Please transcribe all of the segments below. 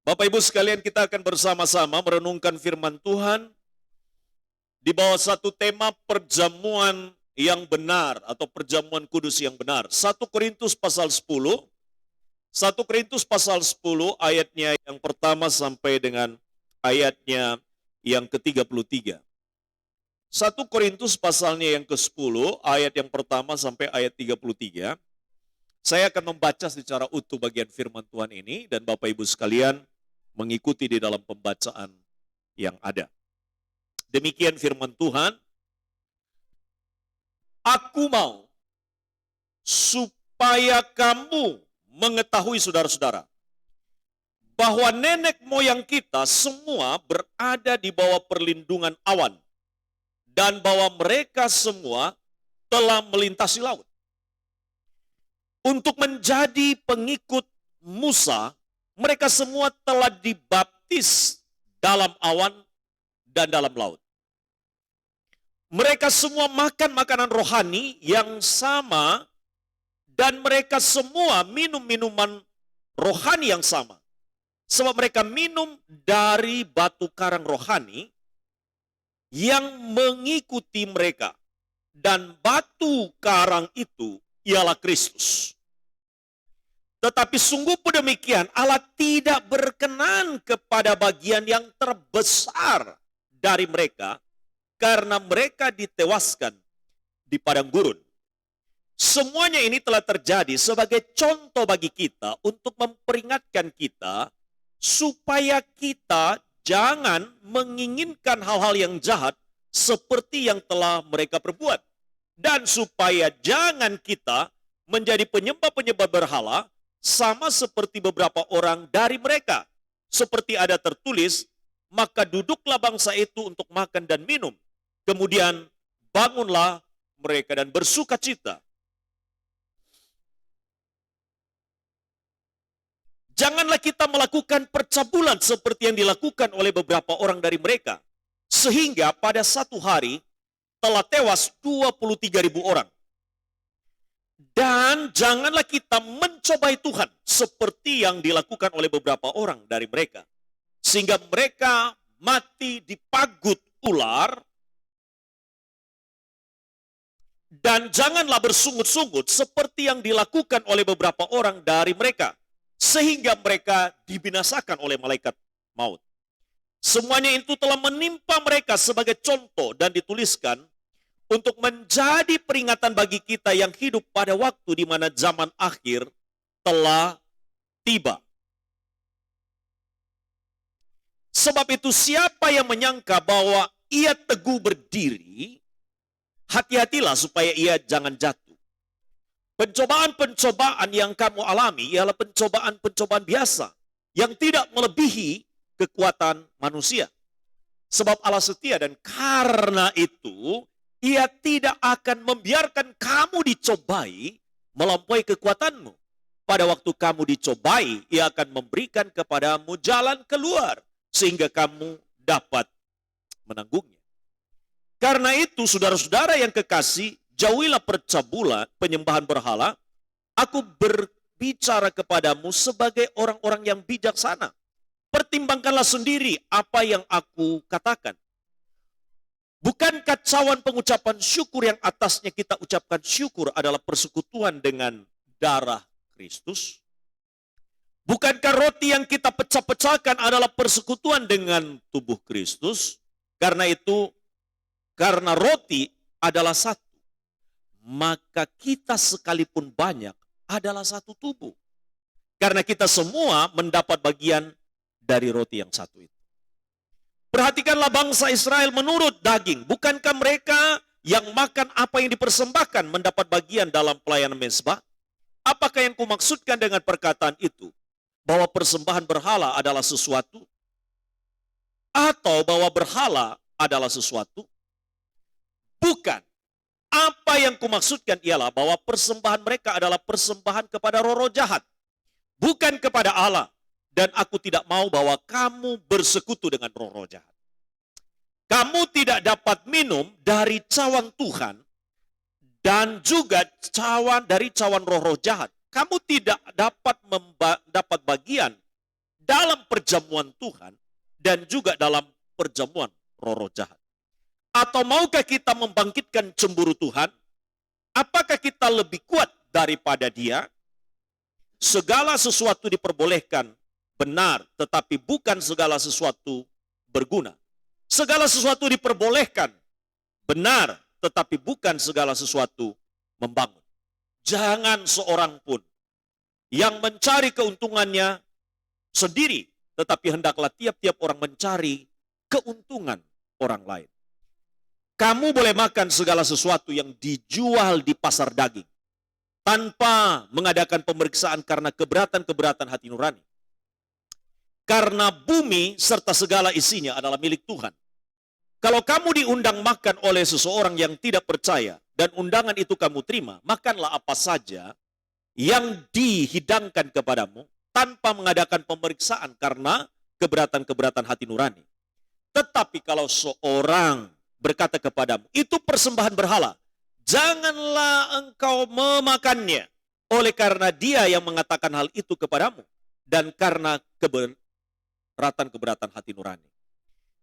Bapak Ibu sekalian, kita akan bersama-sama merenungkan firman Tuhan di bawah satu tema perjamuan yang benar atau perjamuan kudus yang benar. 1 Korintus pasal 10, 1 Korintus pasal 10 ayatnya yang pertama sampai dengan ayatnya yang ke-33. 1 Korintus pasalnya yang ke-10 ayat yang pertama sampai ayat 33. Saya akan membaca secara utuh bagian firman Tuhan ini dan Bapak Ibu sekalian mengikuti di dalam pembacaan yang ada. Demikian firman Tuhan. Aku mau supaya kamu mengetahui, saudara-saudara, bahwa nenek moyang kita semua berada di bawah perlindungan awan dan bahwa mereka semua telah melintasi laut. Untuk menjadi pengikut Musa, mereka semua telah dibaptis dalam awan dan dalam laut. Mereka semua makan makanan rohani yang sama dan mereka semua minum minuman rohani yang sama. Sebab mereka minum dari batu karang rohani yang mengikuti mereka. Dan batu karang itu ialah Kristus. Tetapi sungguh pun demikian, Allah tidak berkenan kepada bagian yang terbesar dari mereka, karena mereka ditewaskan di padang gurun. Semuanya ini telah terjadi sebagai contoh bagi kita untuk memperingatkan kita, supaya kita jangan menginginkan hal-hal yang jahat seperti yang telah mereka perbuat. Dan supaya jangan kita menjadi penyembah-penyembah berhala sama seperti beberapa orang dari mereka. Seperti ada tertulis, maka duduklah bangsa itu untuk makan dan minum. Kemudian bangunlah mereka dan bersuka cita. Janganlah kita melakukan percabulan seperti yang dilakukan oleh beberapa orang dari mereka. Sehingga pada satu hari telah tewas 23.000 orang. Dan janganlah kita mencobai Tuhan seperti yang dilakukan oleh beberapa orang dari mereka. Sehingga mereka mati dipagut ular. Dan janganlah bersungut-sungut seperti yang dilakukan oleh beberapa orang dari mereka. Sehingga mereka dibinasakan oleh malaikat maut. Semuanya itu telah menimpa mereka sebagai contoh dan dituliskan untuk menjadi peringatan bagi kita yang hidup pada waktu di mana zaman akhir telah tiba. Sebab itu siapa yang menyangka bahwa ia teguh berdiri, hati-hatilah supaya ia jangan jatuh. Pencobaan-pencobaan yang kamu alami ialah pencobaan-pencobaan biasa yang tidak melebihi kekuatan manusia. Sebab Allah setia dan karena itu ia tidak akan membiarkan kamu dicobai melampaui kekuatanmu. Pada waktu kamu dicobai, ia akan memberikan kepadamu jalan keluar sehingga kamu dapat menanggungnya. Karena itu saudara-saudara yang kekasih, jauhilah percabulan, penyembahan berhala. Aku berbicara kepadamu sebagai orang-orang yang bijaksana. Pertimbangkanlah sendiri apa yang aku katakan. Bukankah cawan pengucapan syukur yang atasnya kita ucapkan syukur adalah persekutuan dengan darah Kristus? Bukankah roti yang kita pecah-pecahkan adalah persekutuan dengan tubuh Kristus? Karena itu, karena roti adalah satu, maka kita sekalipun banyak adalah satu tubuh. Karena kita semua mendapat bagian dari roti yang satu itu. Perhatikanlah bangsa Israel menurut daging. Bukankah mereka yang makan apa yang dipersembahkan mendapat bagian dalam pelayanan mezbah? Apakah yang kumaksudkan dengan perkataan itu? Bahwa persembahan berhala adalah sesuatu? Atau bahwa berhala adalah sesuatu? Bukan. Apa yang kumaksudkan ialah bahwa persembahan mereka adalah persembahan kepada roh-roh jahat. Bukan kepada Allah. Dan aku tidak mau bahwa kamu bersekutu dengan roh-roh jahat. Kamu tidak dapat minum dari cawan Tuhan dan juga cawan roh-roh jahat. Kamu tidak dapat bagian dalam perjamuan Tuhan dan juga dalam perjamuan roh-roh jahat? Atau maukah kita membangkitkan cemburu Tuhan? Apakah kita lebih kuat daripada Dia? Segala sesuatu diperbolehkan, benar, tetapi bukan segala sesuatu berguna. Segala sesuatu diperbolehkan, benar, tetapi bukan segala sesuatu membangun. Jangan seorang pun yang mencari keuntungannya sendiri, tetapi hendaklah tiap-tiap orang mencari keuntungan orang lain. Kamu boleh makan segala sesuatu yang dijual di pasar daging, tanpa mengadakan pemeriksaan karena keberatan-keberatan hati nurani. Karena bumi serta segala isinya adalah milik Tuhan. Kalau kamu diundang makan oleh seseorang yang tidak percaya, dan undangan itu kamu terima, makanlah apa saja yang dihidangkan kepadamu, tanpa mengadakan pemeriksaan karena keberatan-keberatan hati nurani. Tetapi kalau seorang berkata kepadamu, itu persembahan berhala, janganlah engkau memakannya, oleh karena dia yang mengatakan hal itu kepadamu, dan karena keberatan-keberatan hati nurani.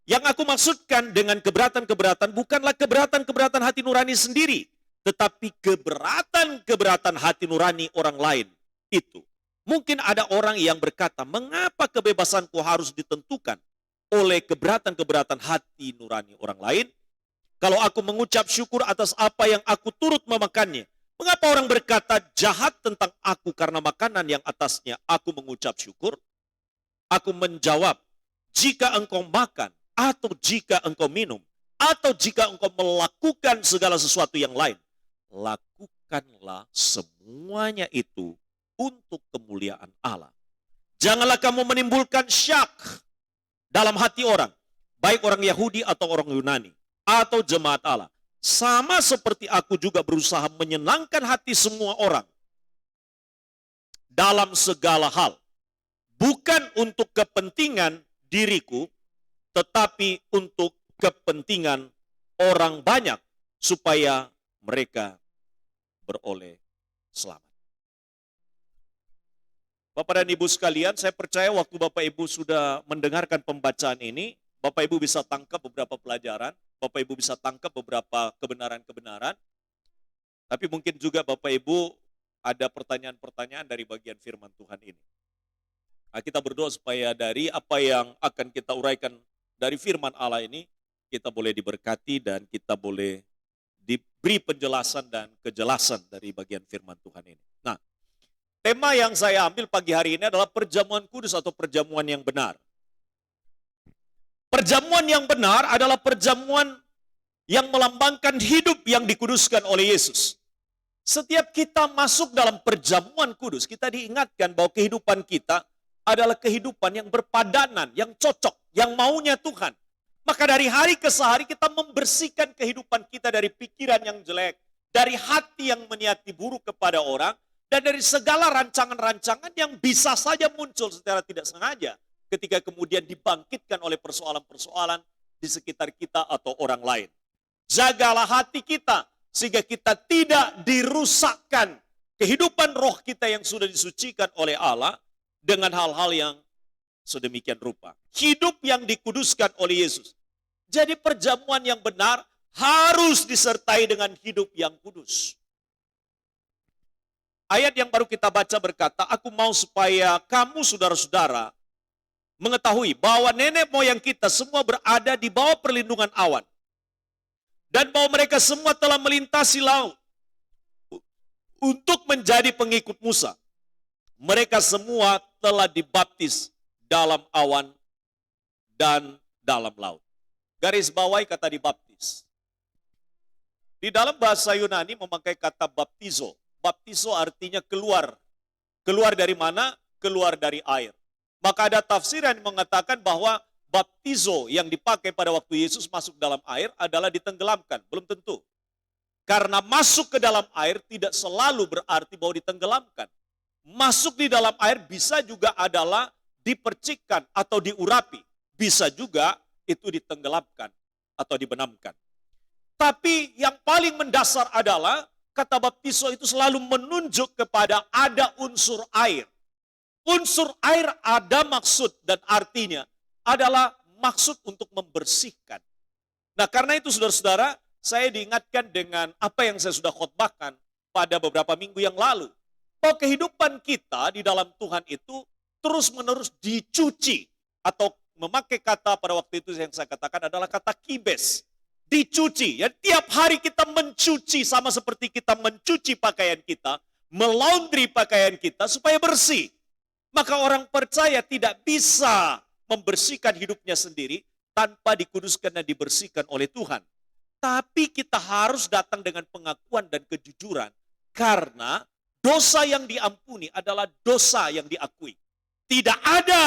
Yang aku maksudkan dengan keberatan-keberatan bukanlah keberatan-keberatan hati nurani sendiri, tetapi keberatan-keberatan hati nurani orang lain itu. Mungkin ada orang yang berkata, mengapa kebebasanku harus ditentukan oleh keberatan-keberatan hati nurani orang lain? Kalau aku mengucap syukur atas apa yang aku turut memakannya, mengapa orang berkata jahat tentang aku karena makanan yang atasnya aku mengucap syukur? Aku menjawab, jika engkau makan, atau jika engkau minum, atau jika engkau melakukan segala sesuatu yang lain, lakukanlah semuanya itu untuk kemuliaan Allah. Janganlah kamu menimbulkan syak dalam hati orang, baik orang Yahudi atau orang Yunani, atau jemaat Allah. Sama seperti aku juga berusaha menyenangkan hati semua orang dalam segala hal. Bukan untuk kepentingan diriku, tetapi untuk kepentingan orang banyak, supaya mereka beroleh selamat. Bapak dan Ibu sekalian, saya percaya waktu Bapak Ibu sudah mendengarkan pembacaan ini, Bapak Ibu bisa tangkap beberapa pelajaran, Bapak Ibu bisa tangkap beberapa kebenaran-kebenaran, tapi mungkin juga Bapak Ibu ada pertanyaan-pertanyaan dari bagian firman Tuhan ini. Nah, kita berdoa supaya dari apa yang akan kita uraikan dari firman Allah ini, kita boleh diberkati dan kita boleh diberi penjelasan dan kejelasan dari bagian firman Tuhan ini. Nah, tema yang saya ambil pagi hari ini adalah perjamuan kudus atau perjamuan yang benar. Perjamuan yang benar adalah perjamuan yang melambangkan hidup yang dikuduskan oleh Yesus. Setiap kita masuk dalam perjamuan kudus, kita diingatkan bahwa kehidupan kita adalah kehidupan yang berpadanan, yang cocok, yang maunya Tuhan. Maka dari hari ke hari kita membersihkan kehidupan kita dari pikiran yang jelek, dari hati yang meniati buruk kepada orang, dan dari segala rancangan-rancangan yang bisa saja muncul secara tidak sengaja ketika kemudian dibangkitkan oleh persoalan-persoalan di sekitar kita atau orang lain. Jagalah hati kita sehingga kita tidak dirusakkan kehidupan roh kita yang sudah disucikan oleh Allah dengan hal-hal yang sedemikian rupa. Hidup yang dikuduskan oleh Yesus. Jadi perjamuan yang benar harus disertai dengan hidup yang kudus. Ayat yang baru kita baca berkata, aku mau supaya kamu saudara-saudara mengetahui bahwa nenek moyang kita semua berada di bawah perlindungan awan. Dan bahwa mereka semua telah melintasi laut untuk menjadi pengikut Musa. Mereka semua telah dibaptis dalam awan dan dalam laut. Garis bawahi kata dibaptis. Di dalam bahasa Yunani memakai kata baptizo. Baptizo artinya keluar. Keluar dari mana? Keluar dari air. Maka ada tafsir yang mengatakan bahwa baptizo yang dipakai pada waktu Yesus masuk dalam air adalah ditenggelamkan. Belum tentu. Karena masuk ke dalam air tidak selalu berarti bahwa ditenggelamkan. Masuk di dalam air bisa juga adalah dipercikkan atau diurapi. Bisa juga itu ditenggelamkan atau dibenamkan. Tapi yang paling mendasar adalah kata baptizo itu selalu menunjuk kepada ada unsur air. Unsur air ada maksud dan artinya adalah maksud untuk membersihkan. Nah, karena itu saudara-saudara, saya diingatkan dengan apa yang saya sudah khotbahkan pada beberapa minggu yang lalu. Bahwa kehidupan kita di dalam Tuhan itu terus-menerus dicuci. Atau memakai kata pada waktu itu yang saya katakan adalah kata kibes. Dicuci. Ya, tiap hari kita mencuci sama seperti kita mencuci pakaian kita, melaundry pakaian kita supaya bersih. Maka orang percaya tidak bisa membersihkan hidupnya sendiri tanpa dikuduskan dan dibersihkan oleh Tuhan. Tapi kita harus datang dengan pengakuan dan kejujuran karena dosa yang diampuni adalah dosa yang diakui. Tidak ada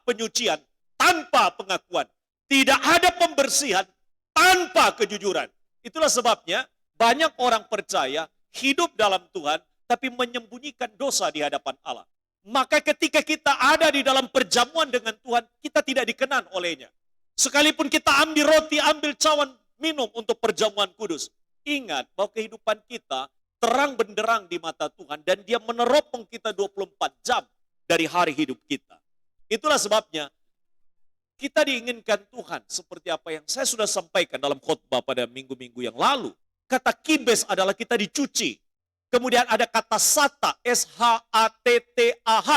penyucian tanpa pengakuan. Tidak ada pembersihan tanpa kejujuran. Itulah sebabnya banyak orang percaya hidup dalam Tuhan tapi menyembunyikan dosa di hadapan Allah. Maka ketika kita ada di dalam perjamuan dengan Tuhan, kita tidak dikenan olehnya. Sekalipun kita ambil roti, ambil cawan, minum untuk perjamuan kudus. Ingat bahwa kehidupan kita terang benderang di mata Tuhan dan dia meneropong kita 24 jam dari hari hidup kita. Itulah sebabnya kita diinginkan Tuhan seperti apa yang saya sudah sampaikan dalam khotbah pada minggu-minggu yang lalu. Kata kibes adalah kita dicuci. Kemudian ada kata sata, S-H-A-T-T-A-H.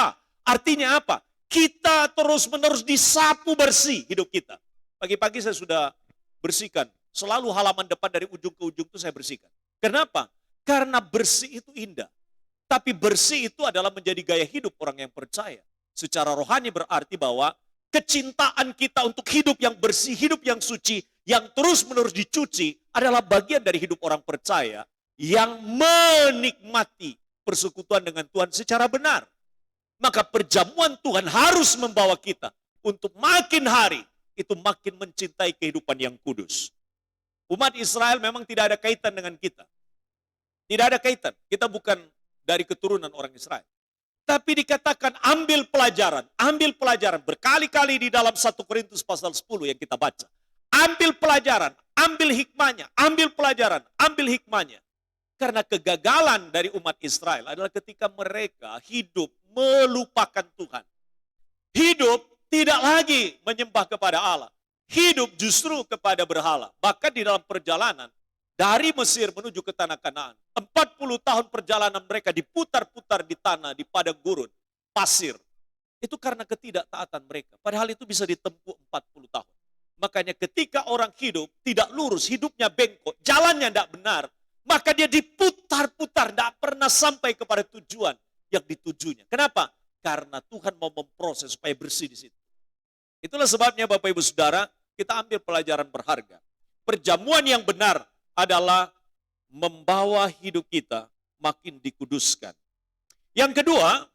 Artinya apa? Kita terus-menerus disapu bersih hidup kita. Pagi-pagi saya sudah bersihkan. Selalu halaman depan dari ujung ke ujung itu saya bersihkan. Kenapa? Karena bersih itu indah. Tapi bersih itu adalah menjadi gaya hidup orang yang percaya. Secara rohani berarti bahwa kecintaan kita untuk hidup yang bersih, hidup yang suci, yang terus-menerus dicuci adalah bagian dari hidup orang percaya yang menikmati persekutuan dengan Tuhan secara benar. Maka perjamuan Tuhan harus membawa kita untuk makin hari itu makin mencintai kehidupan yang kudus. Umat Israel memang tidak ada kaitan dengan kita. Tidak ada kaitan. Kita bukan dari keturunan orang Israel. Tapi dikatakan ambil pelajaran. Ambil pelajaran. Berkali-kali di dalam 1 Korintus pasal 10 yang kita baca. Ambil pelajaran. Ambil hikmahnya. Ambil pelajaran. Ambil hikmahnya. Karena kegagalan dari umat Israel adalah ketika mereka hidup melupakan Tuhan. Hidup tidak lagi menyembah kepada Allah. Hidup justru kepada berhala. Bahkan di dalam perjalanan dari Mesir menuju ke tanah Kanaan. 40 tahun perjalanan mereka diputar-putar di tanah, di padang gurun, pasir. Itu karena ketidaktaatan mereka. Padahal itu bisa ditempuh 40 tahun. Makanya ketika orang hidup tidak lurus, hidupnya bengkok, jalannya tidak benar, maka dia diputar-putar, tidak pernah sampai kepada tujuan yang ditujunya. Kenapa? Karena Tuhan mau memproses supaya bersih di situ. Itulah sebabnya Bapak Ibu Saudara, kita ambil pelajaran berharga. Perjamuan yang benar adalah membawa hidup kita makin dikuduskan. Yang kedua,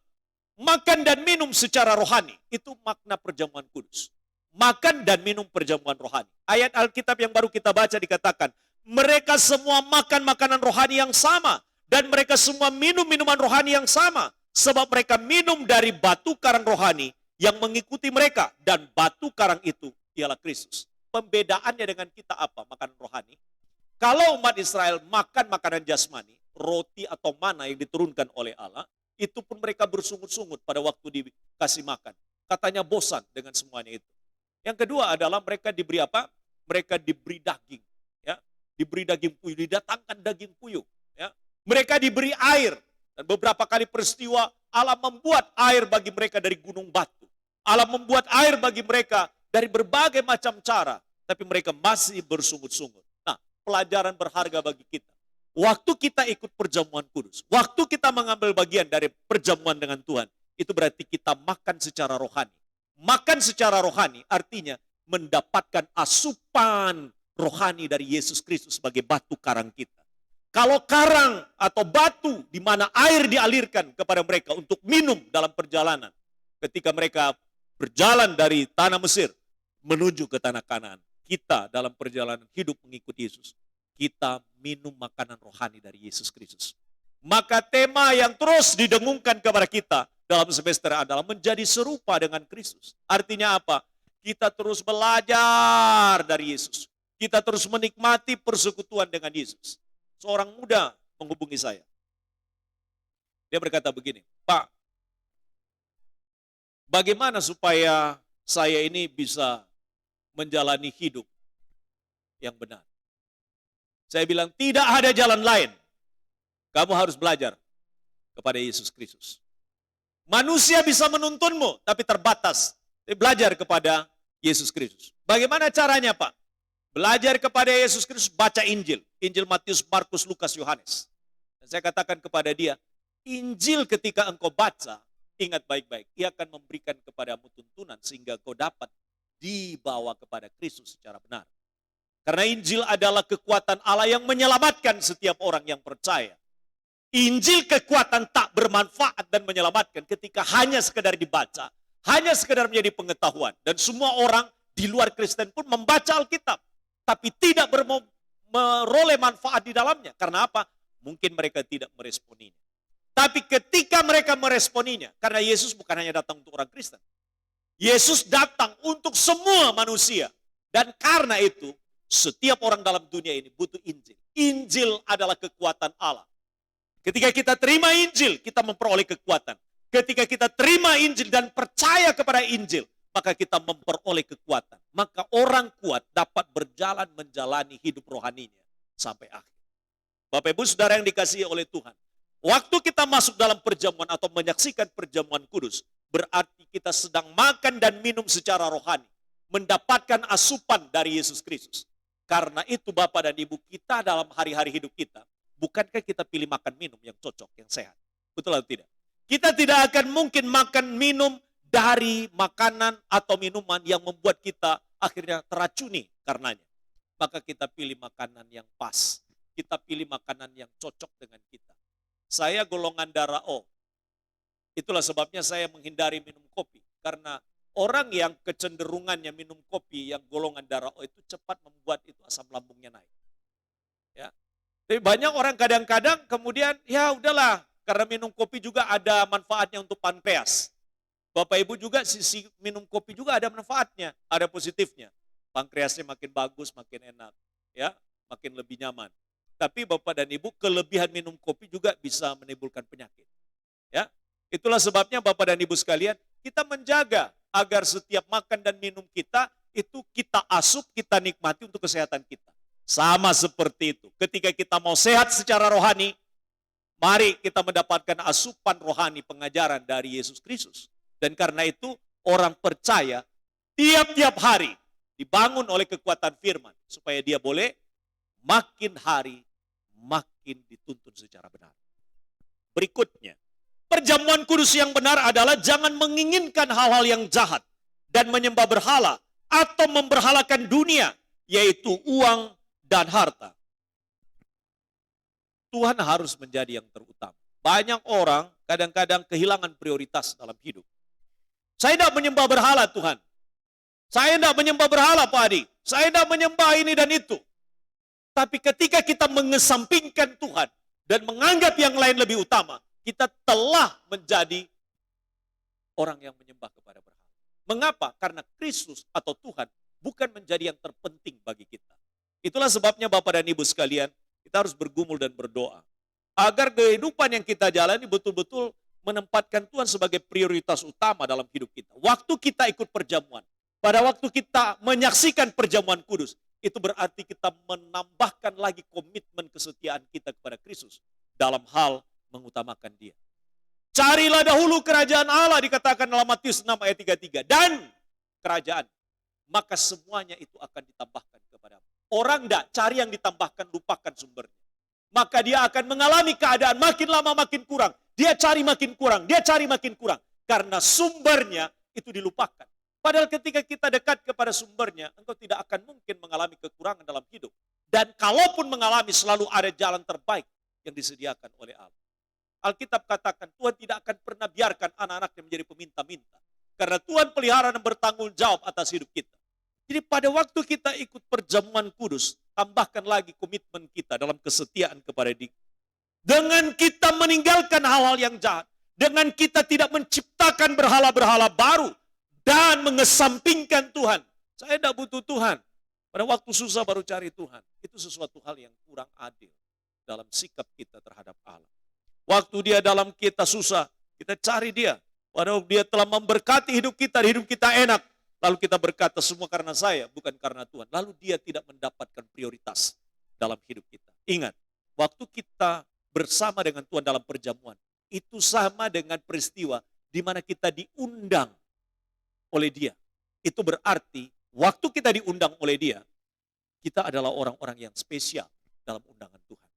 makan dan minum secara rohani. Itu makna perjamuan kudus. Makan dan minum perjamuan rohani. Ayat Alkitab yang baru kita baca dikatakan, mereka semua makan makanan rohani yang sama. Dan mereka semua minum minuman rohani yang sama. Sebab mereka minum dari batu karang rohani yang mengikuti mereka. Dan batu karang itu ialah Kristus. Pembedaannya dengan kita apa? Makanan rohani. Kalau umat Israel makan makanan jasmani, roti atau mana yang diturunkan oleh Allah, itu pun mereka bersungut-sungut pada waktu dikasih makan. Katanya bosan dengan semuanya itu. Yang kedua adalah mereka diberi apa? Mereka diberi daging. Ya, diberi daging puyuh, didatangkan daging puyuh. Ya. Mereka diberi air. Dan beberapa kali peristiwa Allah membuat air bagi mereka dari gunung batu. Allah membuat air bagi mereka dari berbagai macam cara. Tapi mereka masih bersungut-sungut. Nah, pelajaran berharga bagi kita. Waktu kita ikut perjamuan kudus. Waktu kita mengambil bagian dari perjamuan dengan Tuhan. Itu berarti kita makan secara rohani. Makan secara rohani artinya mendapatkan asupan rohani dari Yesus Kristus sebagai batu karang kita. Kalau karang atau batu di mana air dialirkan kepada mereka untuk minum dalam perjalanan. Ketika mereka berjalan dari tanah Mesir menuju ke tanah Kanaan. Kita dalam perjalanan hidup mengikuti Yesus. Kita minum makanan rohani dari Yesus Kristus. Maka tema yang terus didengungkan kepada kita dalam semester adalah menjadi serupa dengan Kristus. Artinya apa? Kita terus belajar dari Yesus. Kita terus menikmati persekutuan dengan Yesus. Seorang muda menghubungi saya. Dia berkata begini, Pak, Bagaimana supaya saya ini bisa menjalani hidup yang benar? Saya bilang tidak ada jalan lain. Kamu harus belajar kepada Yesus Kristus. Manusia bisa menuntunmu, tapi terbatas. Belajar kepada Yesus Kristus. Bagaimana caranya, Pak? Belajar kepada Yesus Kristus, baca Injil. Injil Matius, Markus, Lukas, Yohanes. Dan saya katakan kepada dia, Injil ketika engkau baca, ingat baik-baik, ia akan memberikan kepadamu tuntunan sehingga kau dapat dibawa kepada Kristus secara benar. Karena Injil adalah kekuatan Allah yang menyelamatkan setiap orang yang percaya. Injil kekuatan tak bermanfaat dan menyelamatkan ketika hanya sekedar dibaca, hanya sekedar menjadi pengetahuan. Dan semua orang di luar Kristen pun membaca Alkitab, tapi tidak meroleh manfaat di dalamnya. Karena apa? Mungkin mereka tidak meresponinya. Tapi ketika mereka meresponinya, karena Yesus bukan hanya datang untuk orang Kristen. Yesus datang untuk semua manusia. Dan karena itu, setiap orang dalam dunia ini butuh Injil. Injil adalah kekuatan Allah. Ketika kita terima Injil, kita memperoleh kekuatan. Ketika kita terima Injil dan percaya kepada Injil, maka kita memperoleh kekuatan. Maka orang kuat dapat berjalan menjalani hidup rohaninya sampai akhir. Bapak Ibu Saudara yang dikasihi oleh Tuhan, waktu kita masuk dalam perjamuan atau menyaksikan perjamuan kudus, berarti kita sedang makan dan minum secara rohani, mendapatkan asupan dari Yesus Kristus. Karena itu Bapak dan Ibu, kita dalam hari-hari hidup kita, bukankah kita pilih makan minum yang cocok, yang sehat? Betul atau tidak? Kita tidak akan mungkin makan minum dari makanan atau minuman yang membuat kita akhirnya teracuni karenanya. Maka kita pilih makanan yang pas. Kita pilih makanan yang cocok dengan kita. Saya golongan darah O. Itulah sebabnya saya menghindari minum kopi. Karena orang yang kecenderungannya minum kopi yang golongan darah O itu cepat membuat itu asam lambungnya naik. Ya. Tapi banyak orang kadang-kadang kemudian ya udahlah, karena minum kopi juga ada manfaatnya untuk pankreas. Bapak Ibu juga sisi minum kopi juga ada manfaatnya, ada positifnya. Pankreasnya makin bagus, makin enak, ya, makin lebih nyaman. Tapi Bapak dan Ibu, kelebihan minum kopi juga bisa menimbulkan penyakit. Ya, itulah sebabnya Bapak dan Ibu sekalian, kita menjaga agar setiap makan dan minum kita itu kita asup, kita nikmati untuk kesehatan kita. Sama seperti itu. Ketika kita mau sehat secara rohani, mari kita mendapatkan asupan rohani pengajaran dari Yesus Kristus. Dan karena itu orang percaya tiap-tiap hari dibangun oleh kekuatan firman. Supaya dia boleh makin hari makin dituntun secara benar. Berikutnya, perjamuan kudus yang benar adalah jangan menginginkan hal-hal yang jahat dan menyembah berhala atau memberhalakan dunia, yaitu uang dan harta. Tuhan harus menjadi yang terutama. Banyak orang kadang-kadang kehilangan prioritas dalam hidup. Saya tidak menyembah berhala Tuhan. Saya tidak menyembah berhala Pak Adi. Saya tidak menyembah ini dan itu. Tapi ketika kita mengesampingkan Tuhan dan menganggap yang lain lebih utama, kita telah menjadi orang yang menyembah kepada berhala. Mengapa? Karena Kristus atau Tuhan bukan menjadi yang terpenting bagi kita. Itulah sebabnya Bapak dan Ibu sekalian, kita harus bergumul dan berdoa. Agar kehidupan yang kita jalani betul-betul menempatkan Tuhan sebagai prioritas utama dalam hidup kita. Waktu kita ikut perjamuan, pada waktu kita menyaksikan perjamuan kudus, itu berarti kita menambahkan lagi komitmen kesetiaan kita kepada Kristus dalam hal mengutamakan Dia. Carilah dahulu kerajaan Allah, dikatakan dalam Matius 6 ayat 33. Dan kerajaan, maka semuanya itu akan ditambahkan kepadamu. Orang tidak cari yang ditambahkan, lupakan sumbernya. Maka dia akan mengalami keadaan makin lama makin kurang. Dia cari makin kurang, dia cari makin kurang. Karena sumbernya itu dilupakan. Padahal ketika kita dekat kepada sumbernya, engkau tidak akan mungkin mengalami kekurangan dalam hidup. Dan kalaupun mengalami, selalu ada jalan terbaik yang disediakan oleh Allah. Alkitab katakan, Tuhan tidak akan pernah biarkan anak-anaknya menjadi peminta-minta. Karena Tuhan pelihara dan bertanggung jawab atas hidup kita. Jadi pada waktu kita ikut perjamuan kudus, tambahkan lagi komitmen kita dalam kesetiaan kepada Dia. Dengan kita meninggalkan hal-hal yang jahat. Dengan kita tidak menciptakan berhala-berhala baru. Dan mengesampingkan Tuhan. Saya tidak butuh Tuhan. Pada waktu susah baru cari Tuhan. Itu sesuatu hal yang kurang adil dalam sikap kita terhadap Allah. Waktu Dia dalam kita susah, kita cari Dia. Padahal dia telah memberkati hidup kita enak. Lalu kita berkata semua karena saya, bukan karena Tuhan. Lalu dia tidak mendapatkan prioritas dalam hidup kita. Ingat, waktu kita bersama dengan Tuhan dalam perjamuan, itu sama dengan peristiwa di mana kita diundang oleh dia. Itu berarti waktu kita diundang oleh dia, kita adalah orang-orang yang spesial dalam undangan Tuhan.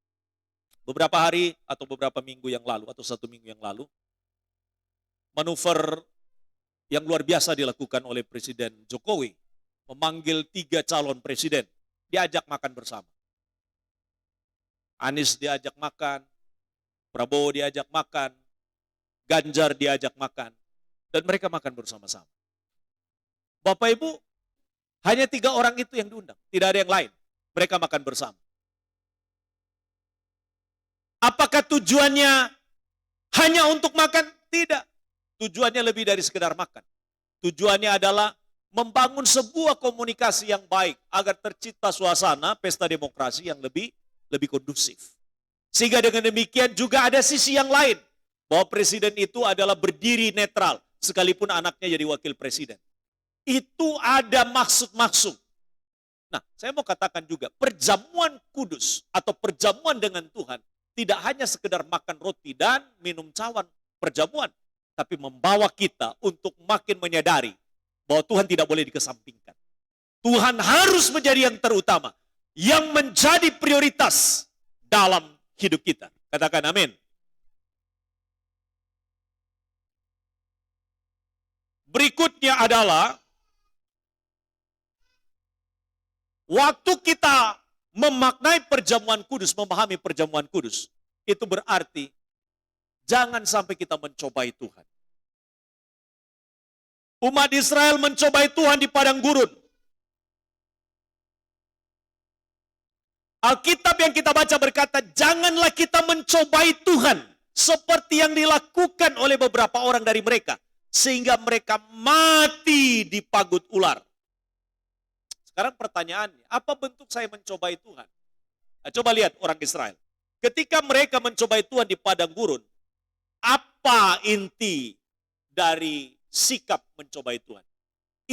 Beberapa hari atau beberapa minggu yang lalu, atau 1 minggu yang lalu, manuver yang luar biasa dilakukan oleh Presiden Jokowi, memanggil 3 calon presiden, diajak makan bersama. Anies diajak makan, Prabowo diajak makan, Ganjar diajak makan, dan mereka makan bersama-sama. Bapak Ibu, hanya 3 orang itu yang diundang, tidak ada yang lain. Mereka makan bersama. Apakah tujuannya hanya untuk makan? Tidak. Tujuannya lebih dari sekedar makan. Tujuannya adalah membangun sebuah komunikasi yang baik agar tercipta suasana pesta demokrasi yang lebih kondusif. Sehingga dengan demikian juga ada sisi yang lain, bahwa presiden itu adalah berdiri netral sekalipun anaknya jadi wakil presiden. Itu ada maksud-maksud. Nah, saya mau katakan juga, perjamuan kudus atau perjamuan dengan Tuhan tidak hanya sekedar makan roti dan minum cawan perjamuan, tapi membawa kita untuk makin menyadari bahwa Tuhan tidak boleh dikesampingkan. Tuhan harus menjadi yang terutama, yang menjadi prioritas dalam hidup kita. Katakan amin. Berikutnya adalah waktu kita memaknai perjamuan kudus, memahami perjamuan kudus, itu berarti jangan sampai kita mencobai Tuhan. Umat Israel mencobai Tuhan di padang gurun. Alkitab yang kita baca berkata, janganlah kita mencobai Tuhan seperti yang dilakukan oleh beberapa orang dari mereka, sehingga mereka mati di pagut ular. Sekarang pertanyaannya, apa bentuk saya mencobai Tuhan? Nah, coba lihat orang Israel. Ketika mereka mencobai Tuhan di padang gurun, apa inti dari sikap mencobai Tuhan?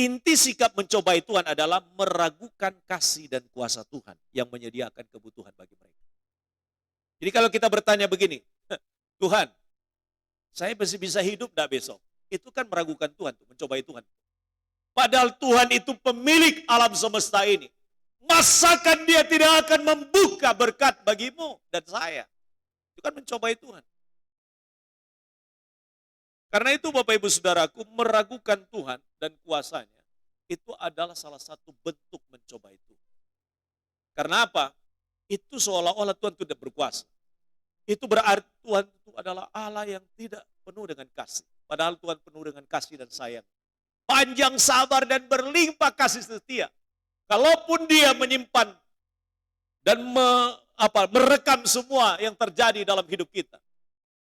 Inti sikap mencobai Tuhan adalah meragukan kasih dan kuasa Tuhan yang menyediakan kebutuhan bagi mereka. Jadi kalau kita bertanya begini, Tuhan, saya masih bisa hidup enggak besok? Itu kan meragukan Tuhan, mencobai Tuhan. Padahal Tuhan itu pemilik alam semesta ini. Masakan dia tidak akan membuka berkat bagimu dan saya? Itu kan mencobai Tuhan. Karena itu Bapak Ibu Saudaraku, meragukan Tuhan dan kuasanya, itu adalah salah satu bentuk mencobai Tuhan. Karena apa? Itu seolah-olah Tuhan tidak berkuasa. Itu berarti Tuhan itu adalah Allah yang tidak penuh dengan kasih. Padahal Tuhan penuh dengan kasih dan sayang. Panjang sabar dan berlimpah kasih setia. Kalaupun dia menyimpan dan merekam semua yang terjadi dalam hidup kita,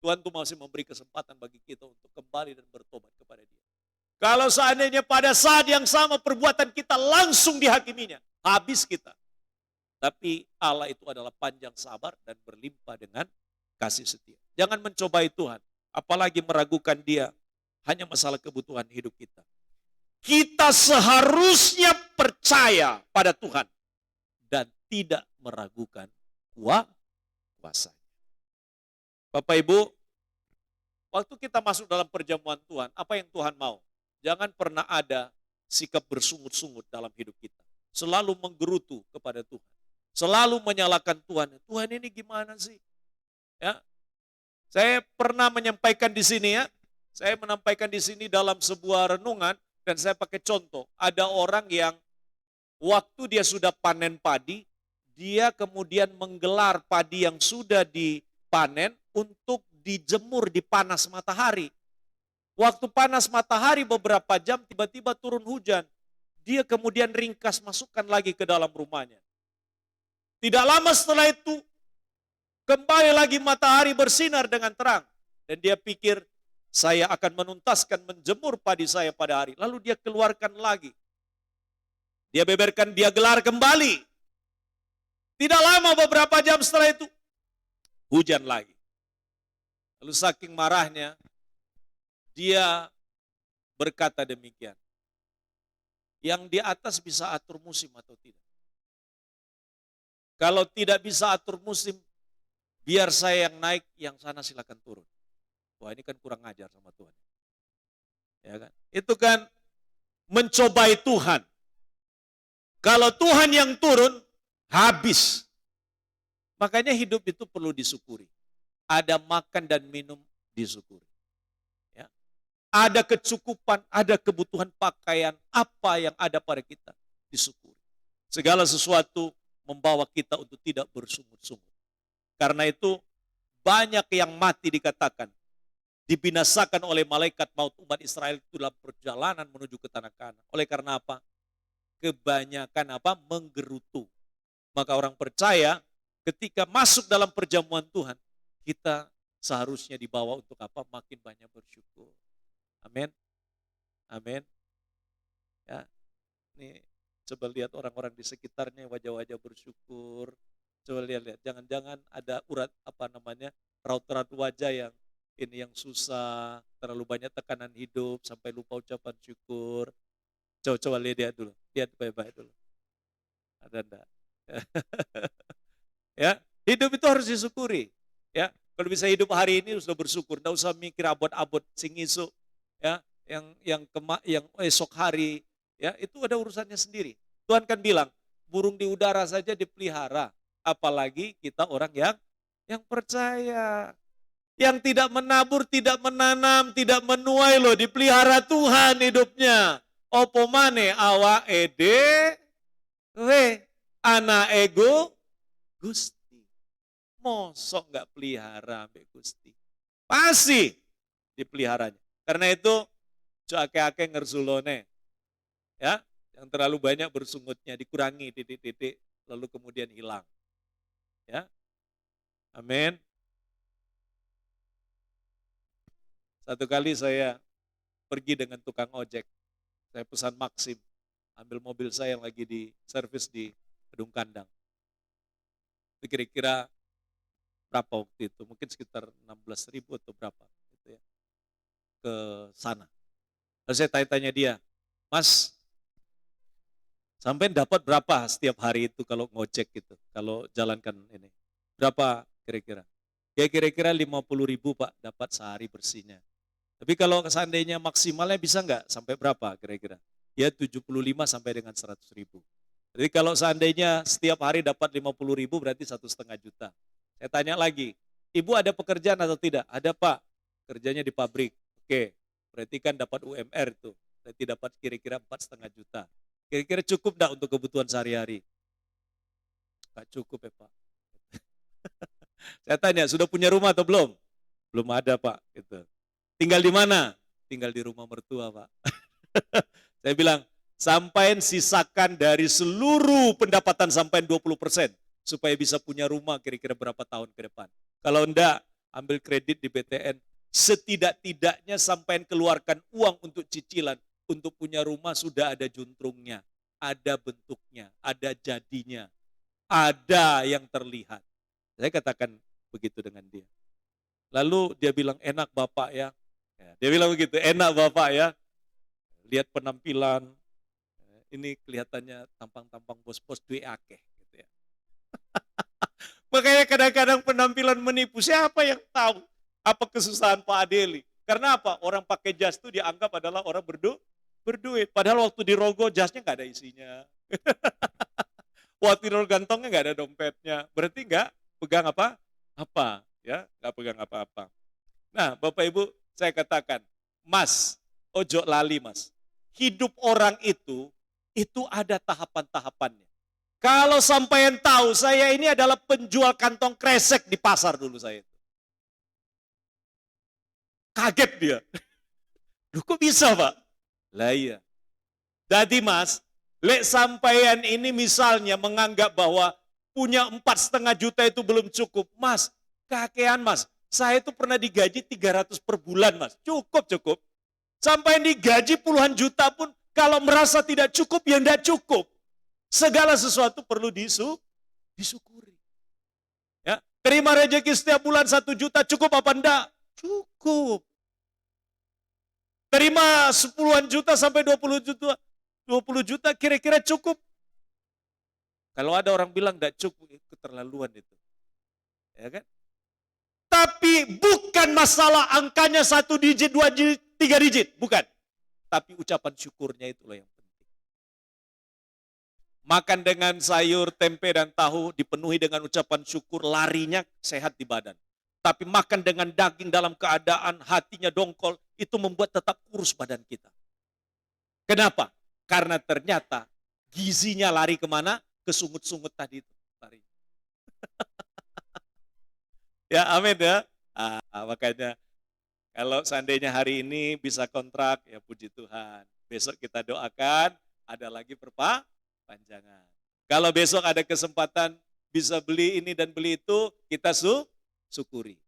Tuhan tuh masih memberi kesempatan bagi kita untuk kembali dan bertobat kepada dia. Kalau seandainya pada saat yang sama perbuatan kita langsung dihakiminya, habis kita. Tapi Allah itu adalah panjang sabar dan berlimpah dengan kasih setia. Jangan mencobai Tuhan, apalagi meragukan dia, hanya masalah kebutuhan hidup kita. Kita seharusnya percaya pada Tuhan dan tidak meragukan kuasanya. Bapak Ibu, waktu kita masuk dalam perjamuan Tuhan, apa yang Tuhan mau? Jangan pernah ada sikap bersungut-sungut dalam hidup kita. Selalu menggerutu kepada Tuhan. Selalu menyalahkan Tuhan. Tuhan ini gimana sih? Ya, saya pernah menyampaikan di sini ya. Saya menyampaikan di sini dalam sebuah renungan dan saya pakai contoh. Ada orang yang waktu dia sudah panen padi, dia kemudian menggelar padi yang sudah dipanen untuk dijemur di panas matahari. Waktu panas matahari beberapa jam tiba-tiba turun hujan. Dia kemudian ringkas masukkan lagi ke dalam rumahnya. Tidak lama setelah itu kembali lagi matahari bersinar dengan terang. Dan dia pikir saya akan menuntaskan menjemur padi saya pada hari. Lalu dia keluarkan lagi. Dia beberkan, dia gelar kembali. Tidak lama beberapa jam setelah itu hujan lagi. Lalu saking marahnya, dia berkata demikian, yang di atas bisa atur musim atau tidak? Kalau tidak bisa atur musim, biar saya yang naik, yang sana silakan turun. Wah, ini kan kurang ajar sama Tuhan. Ya kan? Itu kan mencobai Tuhan. Kalau Tuhan yang turun, habis. Makanya hidup itu perlu disyukuri. Ada makan dan minum, disyukuri. Ya. Ada kecukupan, ada kebutuhan pakaian, apa yang ada pada kita, disyukuri. Segala sesuatu membawa kita untuk tidak bersungut-sungut. Karena itu banyak yang mati dikatakan, dibinasakan oleh malaikat maut umat Israel itu dalam perjalanan menuju ke tanah Kanaan. Oleh karena apa? Kebanyakan menggerutu. Maka orang percaya ketika masuk dalam perjamuan Tuhan, kita seharusnya dibawa untuk makin banyak bersyukur. Amin. Amin. Ya. Ini coba lihat orang-orang di sekitarnya, wajah-wajah bersyukur. Coba lihat, jangan-jangan ada urat raut-raut wajah yang ini yang susah, terlalu banyak tekanan hidup sampai lupa ucapan syukur. Coba lihat dulu, lihat baik-baik dulu. Ada enggak? Ya, hidup itu harus disyukuri. Ya, kalau bisa hidup hari ini sudah bersyukur, enggak usah mikir abot-abot sing isu. Ya, yang esok hari, ya itu ada urusannya sendiri. Tuhan kan bilang, burung di udara saja dipelihara, apalagi kita orang yang percaya. Yang tidak menabur, tidak menanam, tidak menuai loh, dipelihara Tuhan hidupnya. Opo mane awa ede we ana ego Gusti. Mosok nggak pelihara ambek Gusti. Pasti dipeliharanya. Karena itu ake-ake ngersulone. Ya, yang terlalu banyak bersungutnya dikurangi titik-titik lalu kemudian hilang. Ya. Amin. Satu kali saya pergi dengan tukang ojek. Saya pesan Maxim, ambil mobil saya yang lagi di servis di Gedung Kandang. Itu kira-kira berapa waktu itu? Mungkin sekitar 16.000 atau berapa gitu ya. Ke sana. Lalu saya tanya-tanya dia, Mas, sampai dapat berapa setiap hari itu kalau ngojek gitu, kalau jalankan ini? Berapa kira-kira? Ya kira-kira 50.000 Pak, dapat sehari bersihnya. Tapi kalau seandainya maksimalnya bisa nggak sampai berapa kira-kira? Ya 75 sampai dengan 100.000. Jadi kalau seandainya setiap hari dapat 50.000 berarti 1,5 juta. Saya tanya lagi, Ibu ada pekerjaan atau tidak? Ada Pak, kerjanya di pabrik. Oke, berarti kan dapat UMR itu. Berarti dapat kira-kira 4,5 juta. Kira-kira cukup nggak untuk kebutuhan sehari-hari? Nggak cukup ya Pak. Saya tanya, sudah punya rumah atau belum? Belum ada Pak. Gitu. Tinggal di mana? Tinggal di rumah mertua, Pak. Saya bilang, sampaian sisakan dari seluruh pendapatan sampaian 20% supaya bisa punya rumah kira-kira berapa tahun ke depan. Kalau enggak, ambil kredit di BTN. Setidak-tidaknya sampaian keluarkan uang untuk cicilan, untuk punya rumah sudah ada juntrungnya, ada bentuknya, ada jadinya, ada yang terlihat. Saya katakan begitu dengan dia. Lalu dia bilang, enak Bapak ya. Dia bilang begitu, enak Bapak ya. Lihat penampilan, ini kelihatannya tampang-tampang bos-bos duit akeh. Gitu ya. Makanya kadang-kadang penampilan menipu, siapa yang tahu apa kesusahan Pak Adeli. Karena apa? Orang pakai jas itu dianggap adalah orang berduit. Padahal waktu dirogoh jasnya nggak ada isinya. Waktu dirogoh gantongnya nggak ada dompetnya. Berarti nggak pegang apa ya, nggak pegang apa-apa. Nah, Bapak Ibu, saya katakan, Mas, ojo lali Mas. Hidup orang itu ada tahapan-tahapannya. Kalau sampean tahu, saya ini adalah penjual kantong kresek di pasar dulu saya. Kaget dia. Duh kok bisa Pak? Lah iya. Jadi Mas, lek sampean ini misalnya menganggap bahwa punya 4,5 juta itu belum cukup. Mas, kakean Mas. Saya itu pernah digaji 300 per bulan Mas. Cukup. Sampai digaji puluhan juta pun kalau merasa tidak cukup ya tidak cukup. Segala sesuatu perlu disyukuri. Ya, terima rezeki setiap bulan 1 juta cukup apa enggak? Cukup. Terima 10-an juta sampai 20 juta. 20 juta kira-kira cukup. Kalau ada orang bilang tidak cukup, keterlaluan itu. Ya kan? Tapi bukan masalah angkanya 1 digit, 2 digit, 3 digit. Bukan. Tapi ucapan syukurnya itulah yang penting. Makan dengan sayur, tempe, dan tahu dipenuhi dengan ucapan syukur, larinya sehat di badan. Tapi makan dengan daging dalam keadaan hatinya dongkol, itu membuat tetap kurus badan kita. Kenapa? Karena ternyata gizinya lari kemana? Ke sungut-sungut tadi itu. Lari. Ya, amin ya. Makanya kalau seandainya hari ini bisa kontrak, ya puji Tuhan. Besok kita doakan, ada lagi perpanjangan. Kalau besok ada kesempatan bisa beli ini dan beli itu, kita syukuri.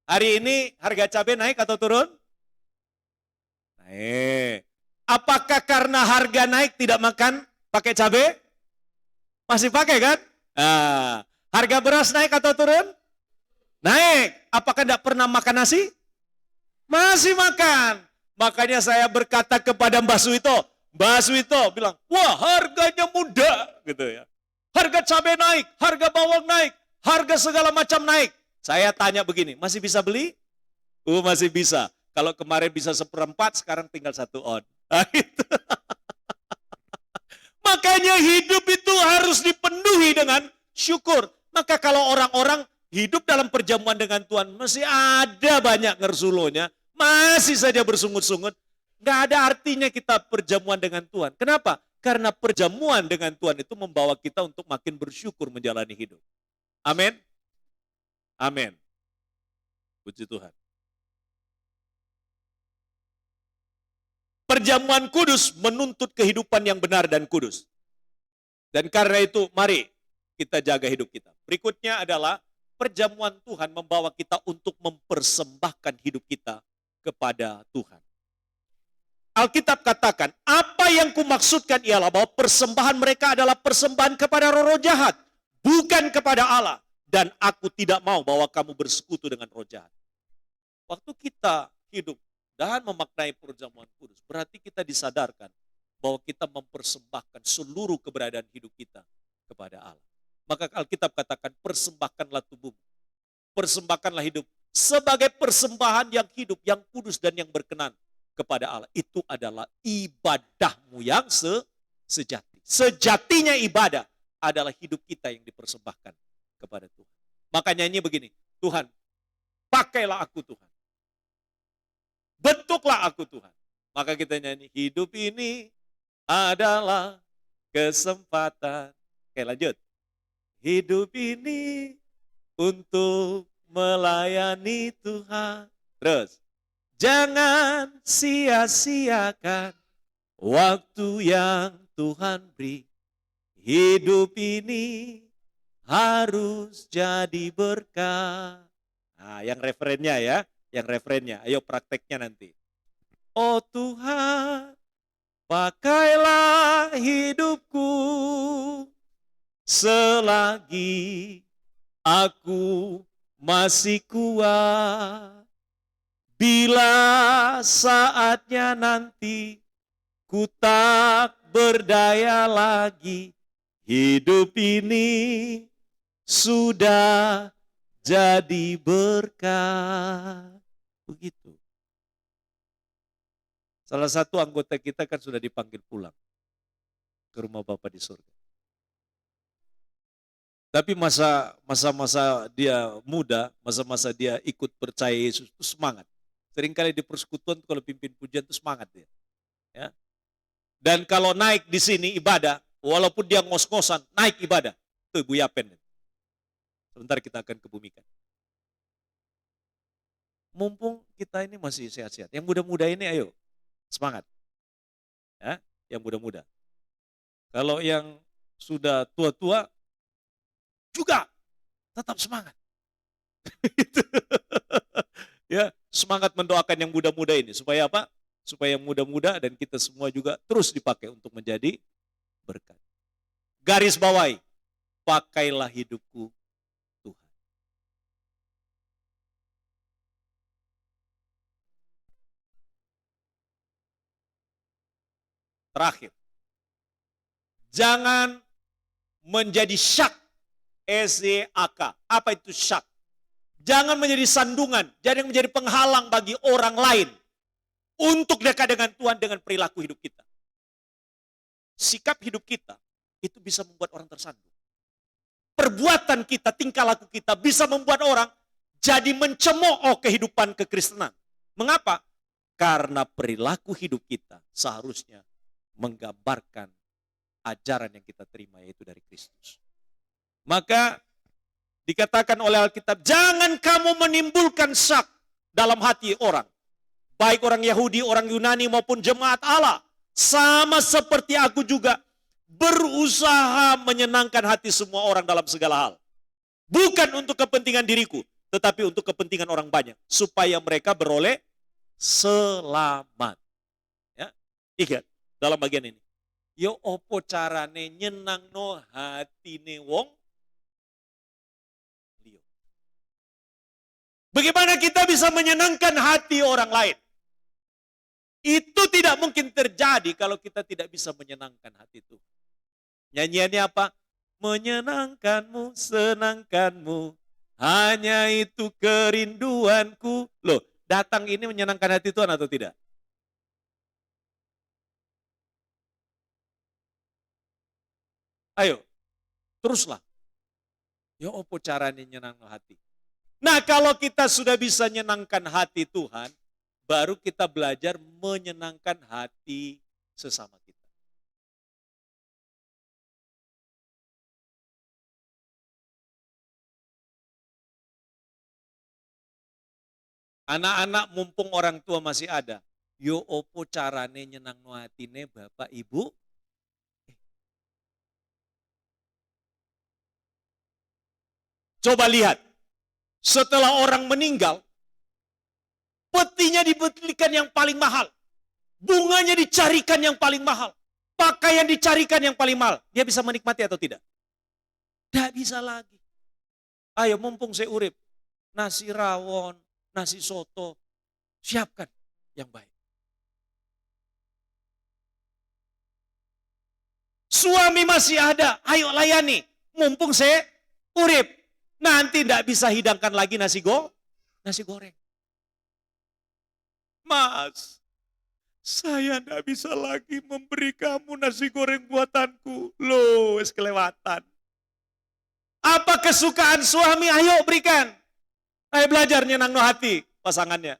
Hari ini harga cabai naik atau turun? Naik. Apakah karena harga naik tidak makan pakai cabai? Masih pakai kan? Nah, harga beras naik atau turun? Naik. Apakah tidak pernah makan nasi? Masih makan. Makanya saya berkata kepada Mbah Suito. Mbah Suito bilang, wah harganya muda. Gitu ya. Harga cabai naik, harga bawang naik, harga segala macam naik. Saya tanya begini, masih bisa beli? Masih bisa. Kalau kemarin bisa 1/4, sekarang tinggal 1 on. Nah, itu. Makanya hidup itu harus dipenuhi dengan syukur. Maka kalau orang-orang hidup dalam perjamuan dengan Tuhan, masih ada banyak ngersulonya, masih saja bersungut-sungut. Nggak ada artinya kita perjamuan dengan Tuhan. Kenapa? Karena perjamuan dengan Tuhan itu membawa kita untuk makin bersyukur menjalani hidup. Amin. Amin. Puji Tuhan. Perjamuan kudus menuntut kehidupan yang benar dan kudus. Dan karena itu, mari kita jaga hidup kita. Berikutnya adalah perjamuan Tuhan membawa kita untuk mempersembahkan hidup kita kepada Tuhan. Alkitab katakan, apa yang kumaksudkan ialah bahwa persembahan mereka adalah persembahan kepada roh-roh jahat, bukan kepada Allah. Dan aku tidak mau bahwa kamu bersekutu dengan roh jahat. Waktu kita hidup dan memaknai perjamuan kudus, berarti kita disadarkan bahwa kita mempersembahkan seluruh keberadaan hidup kita kepada Allah. Maka Alkitab katakan, persembahkanlah tubuhmu, persembahkanlah hidup sebagai persembahan yang hidup, yang kudus dan yang berkenan kepada Allah. Itu adalah ibadahmu yang sejati. Sejatinya ibadah adalah hidup kita yang dipersembahkan kepada Tuhan. Maka nyanyi begini, Tuhan, pakailah aku Tuhan. Bentuklah aku Tuhan. Maka kita nyanyi, hidup ini adalah kesempatan. Oke, lanjut. Hidup ini untuk melayani Tuhan. Terus, jangan sia-siakan waktu yang Tuhan beri. Hidup ini harus jadi berkah. Nah, yang referennya ya. Yang referennya, ayo prakteknya nanti. Oh Tuhan, pakailah hidupku selagi aku masih kuat. Bila saatnya nanti ku tak berdaya lagi, hidup ini sudah jadi berkah. Begitu. Salah satu anggota kita kan sudah dipanggil pulang ke rumah Bapa di surga. Tapi masa-masa dia muda, masa-masa dia ikut percaya Yesus itu semangat. Seringkali di persekutuan kalau pimpin pujian itu semangat dia. Ya. Dan kalau naik di sini ibadah, walaupun dia ngos-ngosan, naik ibadah. Itu Ibu Yapen. Sebentar kita akan kebumikan. Mumpung kita ini masih sehat-sehat. Yang muda-muda ini ayo, semangat. Ya, yang muda-muda. Kalau yang sudah tua-tua, juga tetap semangat. Ya, semangat mendoakan yang muda-muda ini. Supaya apa? Supaya yang muda-muda dan kita semua juga terus dipakai untuk menjadi berkat. Garis bawahi, pakailah hidupku Tuhan. Terakhir, jangan menjadi syak. S-Y-A-K. Apa itu syak? Jangan menjadi sandungan, jangan menjadi penghalang bagi orang lain untuk dekat dengan Tuhan dengan perilaku hidup kita. Sikap hidup kita itu bisa membuat orang tersandung. Perbuatan kita, tingkah laku kita bisa membuat orang jadi mencemooh kehidupan kekristenan. Mengapa? Karena perilaku hidup kita seharusnya menggambarkan ajaran yang kita terima, yaitu dari Kristus. Maka dikatakan oleh Alkitab, jangan kamu menimbulkan syak dalam hati orang. Baik orang Yahudi, orang Yunani maupun jemaat Allah. Sama seperti aku juga berusaha menyenangkan hati semua orang dalam segala hal. Bukan untuk kepentingan diriku, tetapi untuk kepentingan orang banyak. Supaya mereka beroleh selamat. Ya, ingat dalam bagian ini. Yo opo carane nyenangno hatine wong liya. Bagaimana kita bisa menyenangkan hati orang lain? Itu tidak mungkin terjadi kalau kita tidak bisa menyenangkan hati Tuhan. Nyanyiannya apa? Menyenangkanmu, senangkanmu, hanya itu kerinduanku. Loh, datang ini menyenangkan hati Tuhan atau tidak? Ayo, teruslah. Ya opo caranya nyenangkan hati. Nah, kalau kita sudah bisa menyenangkan hati Tuhan, baru kita belajar menyenangkan hati sesama kita. Anak-anak mumpung orang tua masih ada, yo opo carane nyenangno hatine Bapak Ibu? Coba lihat, setelah orang meninggal, petinya dibelikan yang paling mahal. Bunganya dicarikan yang paling mahal. Pakaian dicarikan yang paling mahal. Dia bisa menikmati atau tidak? Tidak bisa lagi. Ayo mumpung saya urip, nasi rawon, nasi soto, siapkan yang baik. Suami masih ada, ayo layani. Mumpung saya urip. Nanti tidak bisa hidangkan lagi nasi goreng. Mas, saya tidak bisa lagi memberi kamu nasi goreng buatanku. Loh, es kelewatan. Apa kesukaan suami? Ayo berikan. Ayo belajar nyenangno hati pasangannya.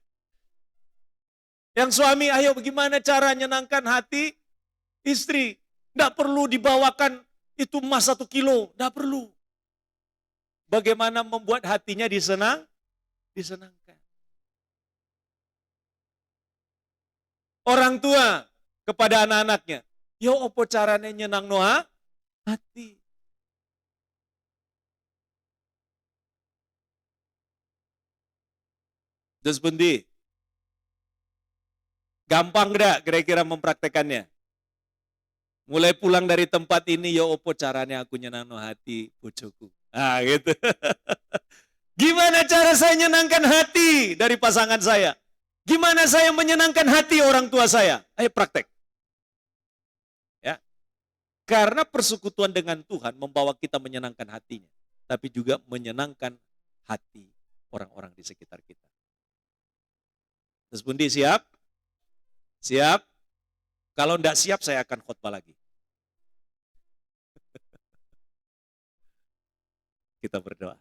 Yang suami, ayo bagaimana cara nyenangkan hati istri. Tidak perlu dibawakan itu emas 1 kilo. Tidak perlu. Bagaimana membuat hatinya disenangkan. Orang tua kepada anak-anaknya, yo opo carane nyenangno hati. Terus bundi, gampang gak kira-kira mempraktekannya? Mulai pulang dari tempat ini, yo opo carane aku nyenangno hati bojoku. Nah gitu. Gimana cara saya menyenangkan hati dari pasangan saya? Gimana saya menyenangkan hati orang tua saya? Ayo praktek. Ya. Karena persekutuan dengan Tuhan membawa kita menyenangkan hatinya. Tapi juga menyenangkan hati orang-orang di sekitar kita. Terus Bundi siap? Siap? Kalau enggak siap saya akan khotbah lagi. Kita berdoa.